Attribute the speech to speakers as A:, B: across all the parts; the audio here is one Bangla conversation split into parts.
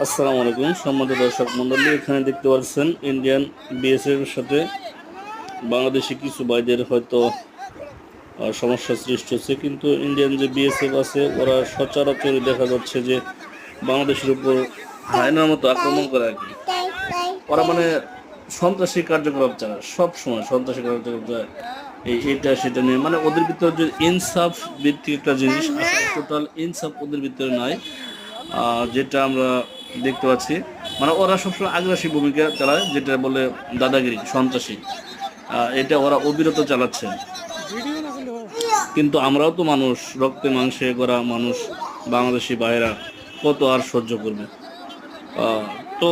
A: আসসালামু আলাইকুম সম্মানিত দর্শক মন্ডলী, এখানে দেখতে পাচ্ছেন ইন্ডিয়ান বিএসএফ এর সাথে বাংলাদেশি কিছু ভাইদের হয়তো সমস্যা সৃষ্টি হচ্ছে, কিন্তু ইন্ডিয়ান যে বিএসএফ আছে ওরা সচরাচরই দেখা যাচ্ছে যে বাংলাদেশের উপর হায়নার মতো আক্রমণ করে আর কি। ওরা মানে সন্ত্রাসী কার্যকলাপ চালায়, সব সময় সন্ত্রাসী কার্যকলাপ চালায়। এটা সেটা নিয়ে মানে ওদের ভিতরে যে ইনসাফ ভিত্তিক একটা জিনিস আসলে টোটাল ইনসাফ ওদের ভিতরে নাই। যেটা আমরা দেখতে পাচ্ছি, মানে ওরা সবসময় আগ্রাসী ভূমিকা চালায়, যেটা বলে দাদাগিরি, সন্ত্রাসী। এটা ওরা অবিরত চালাচ্ছে। কিন্তু আমরাও তো মানুষ, রক্তে মাংসে গড়া মানুষ, বাংলাদেশি ভাইয়েরা কত আর সহ্য করবে। তো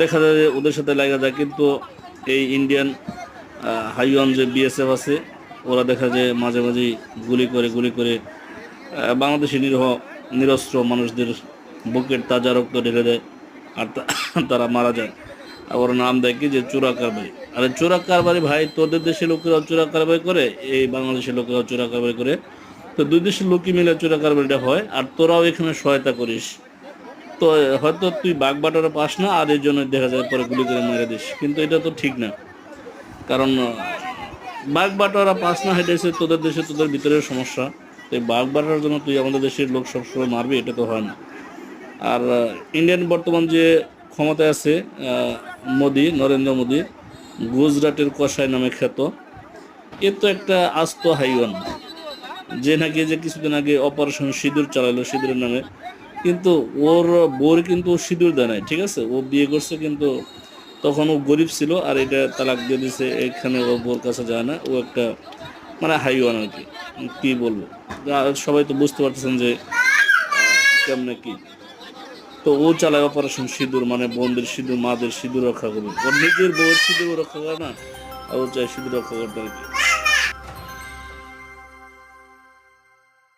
A: দেখা যায় যে ওদের সাথে লাগা যায়, কিন্তু এই ইন্ডিয়ান হাইওয়ান যে বিএসএফ আছে ওরা দেখা যায় মাঝে মাঝেই গুলি করে বাংলাদেশি নিরস্ত্র মানুষদের বুকের তাজা রক্ত ঢেলে দেয়, আর তারা মারা যায়। আবার নাম দেয় কি যে চোরা কারবারি। আরে চোরা কারবারি ভাই, তোদের দেশের লোকেরাও চোরা কারবারি করে, এই বাংলাদেশের লোকেরাও চোরা কারবারি করে। তো দুই দেশের লোকই মিলে চোরা কারবারিটা হয়, আর তোরাও এখানে সহায়তা করিস। তো হয়তো তুই বাঘ বাটোয়ারা পাস না, আর এই জন্য দেখা যায় পরে গুলি করে মেরে দিস, কিন্তু এটা তো ঠিক না। কারণ বাঘ বাটোয়ারা পাস না, এটা হচ্ছে তোদের দেশে তোদের ভিতরের সমস্যা। তো এই বাঘ বাটোয়ারার জন্য তুই আমাদের দেশের লোক সবসময় মারবি, এটা তো হয় না। আর ইন্ডিয়ান বর্তমান যে ক্ষমতায় আছে মোদি, নরেন্দ্র মোদি, গুজরাটের কসাই নামে খ্যাত, এ তো একটা আস্ত হাইওয়ান, যে নাকি যে কিছুদিন আগে অপারেশন সিঁদুর চালালো সিঁদুরের নামে। কিন্তু ওর বউর কিন্তু ও সিঁদুর দেয় নাই, ঠিক আছে, ও বিয়ে করছে কিন্তু তখন ও গরিব ছিল, আর এটা তালাক দিয়ে দিছে, এখানে ও বউর কাছে যায় না। ও একটা মানে হাইওয়ান আর কি, কি বলবো। আর সবাই তো বুঝতে পারতেছেন যে কেমনে কি। তো ও চালায় অপারেশন সিঁদুর, মানে বোনদের সিঁদুর, মাদের সিঁদুর রক্ষা করবে। ওর নিজের বউয়ের সিঁদুর রক্ষা করে না, আর ও চায় সিঁদুর রক্ষা করতে আর কি।